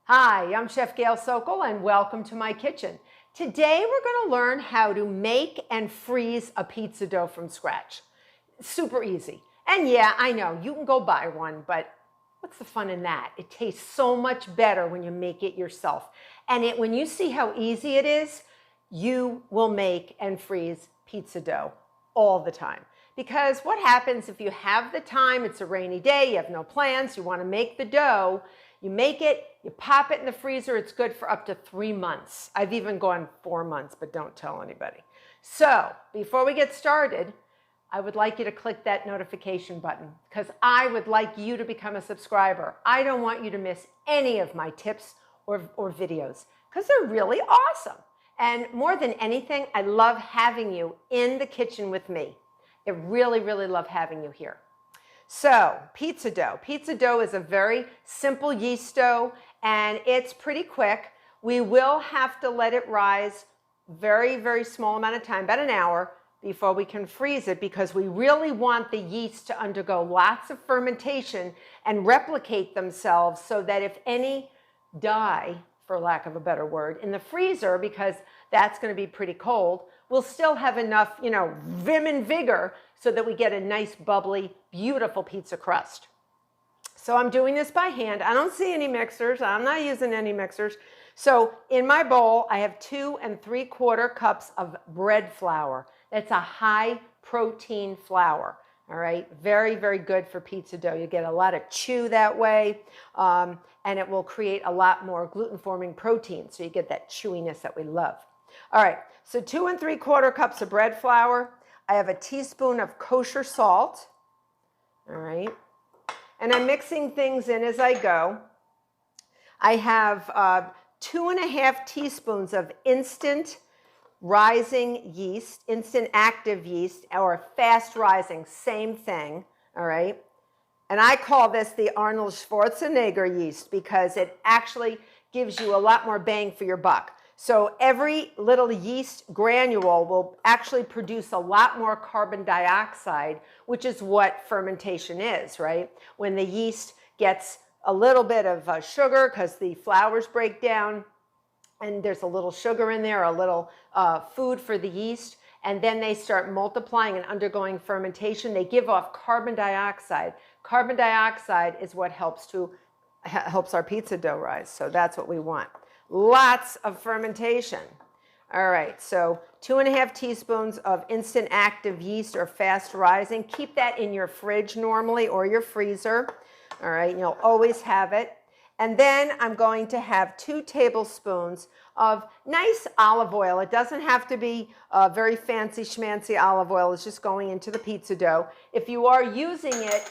Hi, I'm Chef Gail Sokol and welcome to my kitchen. Today we're going to learn how to make and freeze a pizza dough from scratch. It's super easy. And yeah, I know you can go buy one, but what's the fun in that? It tastes so much better when you make it yourself. And when you see how easy it is, you will make and freeze pizza dough all the time. Because what happens if you have the time, it's a rainy day, you have no plans, you want to make the dough, you make it, you pop it in the freezer, it's good for up to 3 months. I've even gone 4 months, but don't tell anybody. So before we get started, I would like you to click that notification button because I would like you to become a subscriber. I don't want you to miss any of my tips or videos because they're really awesome. And more than anything, I love having you in the kitchen with me. I really, really love having you here. So, pizza dough. Pizza dough is a very simple yeast dough, and it's pretty quick. We will have to let it rise very, very small amount of time, about an hour, before we can freeze it because we really want the yeast to undergo lots of fermentation and replicate themselves so that if any die, for lack of a better word, in the freezer, because that's going to be pretty cold, we'll still have enough, vim and vigor so that we get a nice, bubbly, beautiful pizza crust. So I'm doing this by hand. I don't see any mixers. I'm not using any mixers. So in my bowl, I have 2 3/4 cups of bread flour. That's a high protein flour. All right, very, very good for pizza dough. You get a lot of chew that way, and it will create a lot more gluten-forming protein, so you get that chewiness that we love. All right, so 2 3/4 cups of bread flour. I have a teaspoon of kosher salt. All right, and I'm mixing things in as I go. I have 2½ teaspoons of instant rising yeast, instant active yeast, or fast rising, same thing, all right? And I call this the Arnold Schwarzenegger yeast because it actually gives you a lot more bang for your buck. So every little yeast granule will actually produce a lot more carbon dioxide, which is what fermentation is, right? When the yeast gets a little bit of sugar because the flours break down, and there's a little sugar in there, a little food for the yeast, and then they start multiplying and undergoing fermentation. They give off carbon dioxide. Carbon dioxide is what helps our pizza dough rise, so that's what we want. Lots of fermentation. All right, so 2½ teaspoons of instant active yeast or fast rising. Keep that in your fridge normally or your freezer. All right, you'll always have it. And then I'm going to have 2 tablespoons of nice olive oil. It doesn't have to be very fancy schmancy olive oil. It's just going into the pizza dough. If you are using it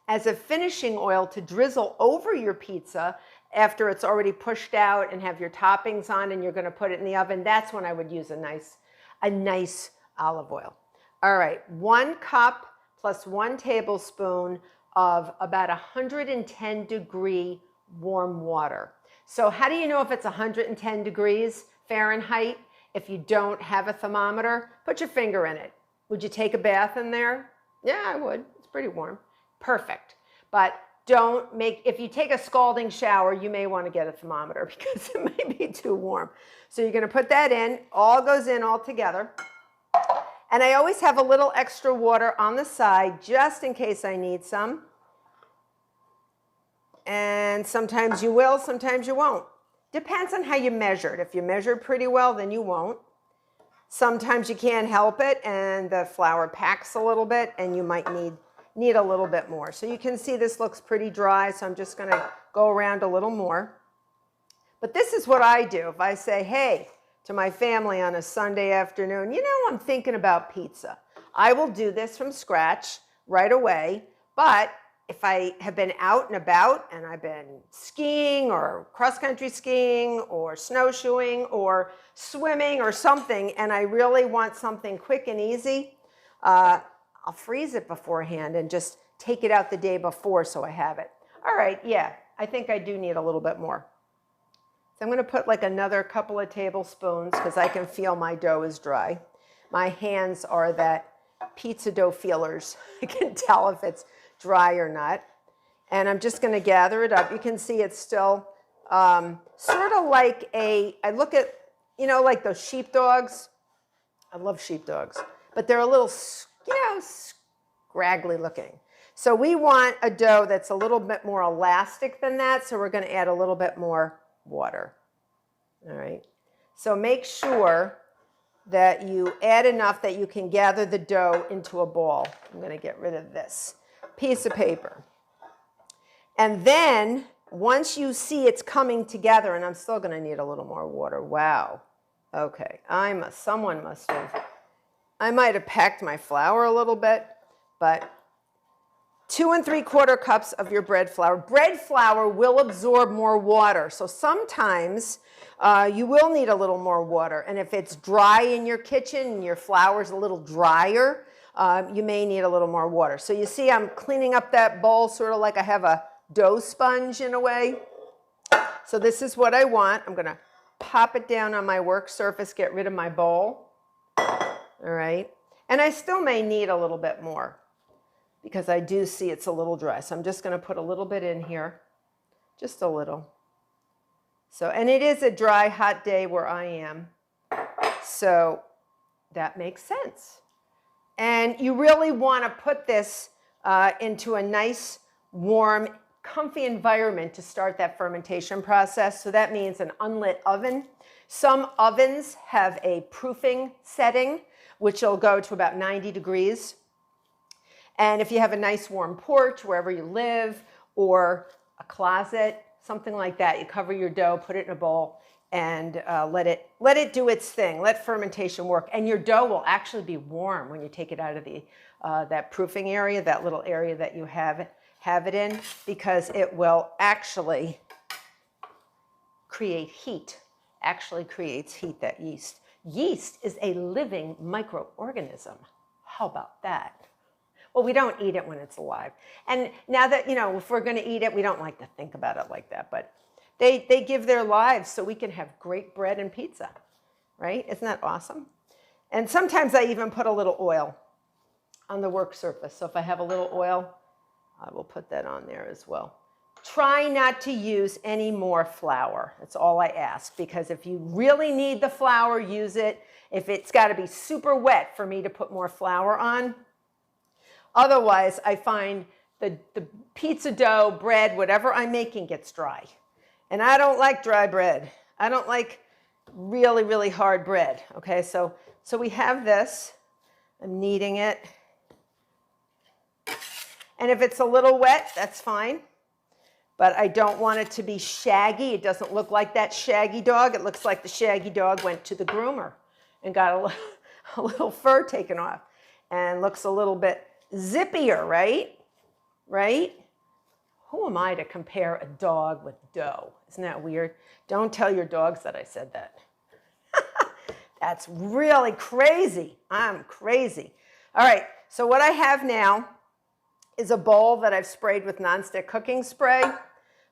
as a finishing oil to drizzle over your pizza after it's already pushed out and have your toppings on and you're going to put it in the oven, that's when I would use a nice olive oil. All right, 1 cup plus 1 tablespoon of about 110-degree warm water. So how do you know if it's 110 degrees Fahrenheit? If you don't have a thermometer, put your finger in it. Would you take a bath in there? Yeah, I would. It's pretty warm. Perfect. But if you take a scalding shower, you may want to get a thermometer because it may be too warm. So you're going to put that in. All goes in all together. And I always have a little extra water on the side just in case I need some. And sometimes you will, sometimes you won't. Depends on how you measured. If you measured pretty well, then you won't. Sometimes you can't help it and the flour packs a little bit and you might need a little bit more. So you can see this looks pretty dry, so I'm just going to go around a little more. But this is what I do. If I say, hey, to my family on a Sunday afternoon, I'm thinking about pizza. I will do this from scratch right away, but if I have been out and about and I've been skiing or cross-country skiing or snowshoeing or swimming or something, and I really want something quick and easy, I'll freeze it beforehand and just take it out the day before so I have it. All right, yeah, I think I do need a little bit more. So I'm going to put like another couple of tablespoons because I can feel my dough is dry. My hands are that pizza dough feelers. I can tell if it's dry or not. And I'm just going to gather it up. You can see it's still sort of like I look at, you know, like those sheepdogs. I love sheepdogs, but they're a little, you know, scraggly looking. So we want a dough that's a little bit more elastic than that, so we're going to add a little bit more water. All right. So make sure that you add enough that you can gather the dough into a ball. I'm going to get rid of this piece of paper. And then once you see it's coming together, and I'm still going to need a little more water. Wow. Okay. Someone must have, I might have packed my flour a little bit, but 2 3/4 cups of your bread flour. Bread flour will absorb more water. So sometimes you will need a little more water. And if it's dry in your kitchen and your flour's a little drier, you may need a little more water. So you see I'm cleaning up that bowl sort of like I have a dough sponge in a way. So this is what I want. I'm going to pop it down on my work surface, get rid of my bowl. All right. And I still may need a little bit more because I do see it's a little dry. So I'm just going to put a little bit in here, just a little. So, and it is a dry, hot day where I am. So that makes sense. And you really want to put this into a nice, warm, comfy environment to start that fermentation process. So that means an unlit oven. Some ovens have a proofing setting, which will go to about 90 degrees. And if you have a nice warm porch wherever you live, or a closet, something like that, you cover your dough, put it in a bowl, and let it do its thing. Let fermentation work. And your dough will actually be warm when you take it out of the that proofing area, that little area that you have it in, because it will actually create heat. Actually creates heat, that yeast. Yeast is a living microorganism. How about that? Well, we don't eat it when it's alive. And now that, you know, if we're going to eat it, we don't like to think about it like that. But they give their lives so we can have great bread and pizza, right? Isn't that awesome? And sometimes I even put a little oil on the work surface. So if I have a little oil, I will put that on there as well. Try not to use any more flour. That's all I ask, because if you really need the flour, use it. If it's got to be super wet for me to put more flour on. Otherwise, I find the pizza dough, bread, whatever I'm making gets dry. And I don't like dry bread. I don't like really, really hard bread. Okay, so we have this. I'm kneading it. And if it's a little wet, that's fine. But I don't want it to be shaggy. It doesn't look like that shaggy dog. It looks like the shaggy dog went to the groomer and got a little fur taken off. And looks a little bit zippier, right? Right? Who am I to compare a dog with dough? Isn't that weird? Don't tell your dogs that I said that. That's really crazy. I'm crazy. All right, so what I have now is a bowl that I've sprayed with nonstick cooking spray.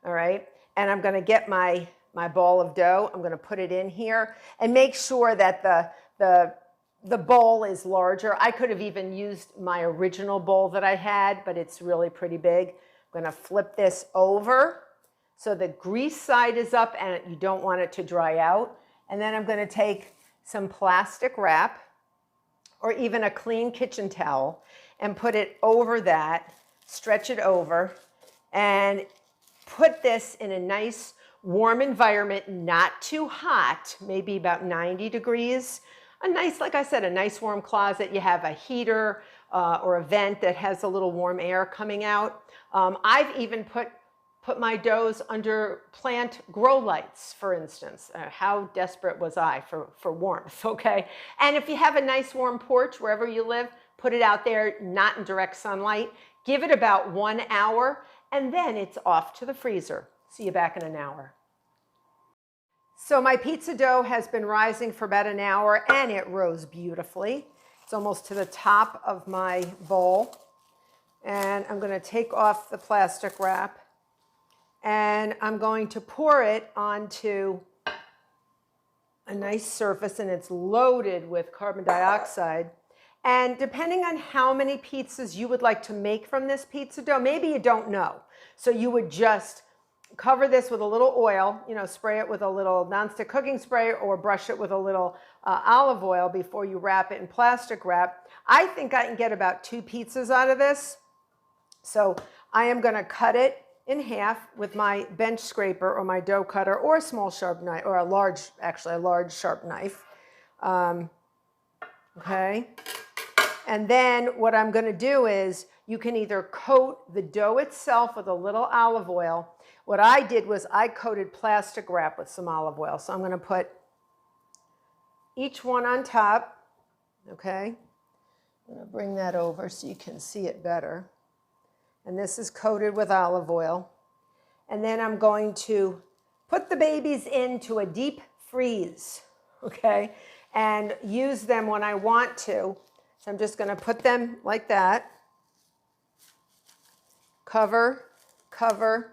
All right, and I'm going to get my ball of dough. I'm going to put it in here and make sure that the bowl is larger. I could have even used my original bowl that I had, but it's really pretty big. I'm going to flip this over so the grease side is up and you don't want it to dry out. And then I'm going to take some plastic wrap or even a clean kitchen towel and put it over that, stretch it over, and put this in a nice warm environment, not too hot, maybe about 90 degrees. A nice, like I said, a nice warm closet. You have a heater or a vent that has a little warm air coming out. I've even put my doughs under plant grow lights, for instance. How desperate was I for warmth, okay? And if you have a nice warm porch wherever you live, put it out there, not in direct sunlight. Give it about 1 hour, and then it's off to the freezer. See you back in an hour. So my pizza dough has been rising for about an hour, and it rose beautifully. It's almost to the top of my bowl. And I'm going to take off the plastic wrap, and I'm going to pour it onto a nice surface, and it's loaded with carbon dioxide. And depending on how many pizzas you would like to make from this pizza dough, maybe you don't know. So you would just cover this with a little oil, you know, spray it with a little nonstick cooking spray or brush it with a little olive oil before you wrap it in plastic wrap. I think I can get about 2 pizzas out of this. So I am going to cut it in half with my bench scraper or my dough cutter or a small sharp knife, or a large sharp knife. Okay. And then what I'm going to do is you can either coat the dough itself with a little olive oil. What I did was I coated plastic wrap with some olive oil. So I'm going to put each one on top. Okay. I'm going to bring that over so you can see it better. And this is coated with olive oil. And then I'm going to put the babies into a deep freeze, okay, and use them when I want to. So I'm just going to put them like that. Cover, cover,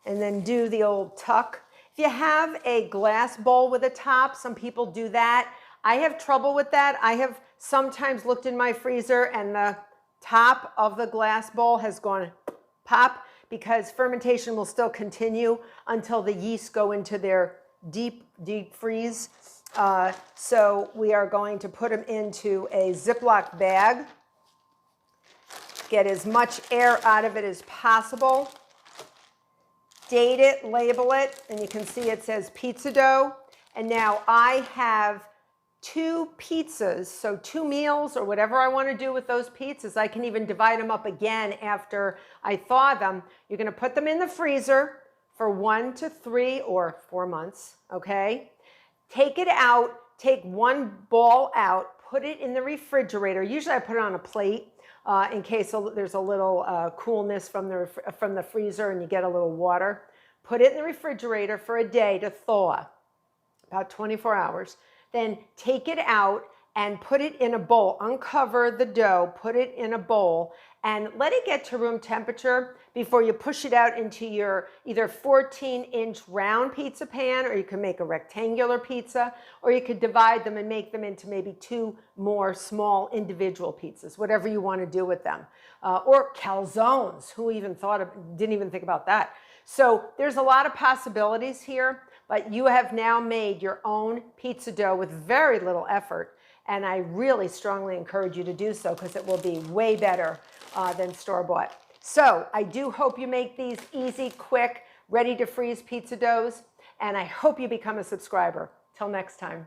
and then do the old tuck. If you have a glass bowl with a top, some people do that. I have trouble with that. I have sometimes looked in my freezer and the top of the glass bowl has gone pop because fermentation will still continue until the yeast go into their deep freeze. So we are going to put them into a Ziploc bag. Get as much air out of it as possible. Date it, label it, and you can see it says pizza dough. And now I have 2 pizzas, so 2 meals or whatever I want to do with those pizzas. I can even divide them up again after I thaw them. You're going to put them in the freezer for 1 to 3 or 4 months, okay? Take it out, take 1 ball out, put it in the refrigerator. Usually I put it on a plate in case there's a little coolness from the freezer and you get a little water. Put it in the refrigerator for a day to thaw, about 24 hours. Then take it out and put it in a bowl. Uncover the dough, put it in a bowl, and let it get to room temperature before you push it out into your either 14-inch round pizza pan, or you can make a rectangular pizza, or you could divide them and make them into maybe 2 more small individual pizzas, whatever you want to do with them. Or calzones. Who even didn't even think about that. So there's a lot of possibilities here. But you have now made your own pizza dough with very little effort. And I really strongly encourage you to do so because it will be way better than store-bought. So I do hope you make these easy, quick, ready-to-freeze pizza doughs. And I hope you become a subscriber. Till next time.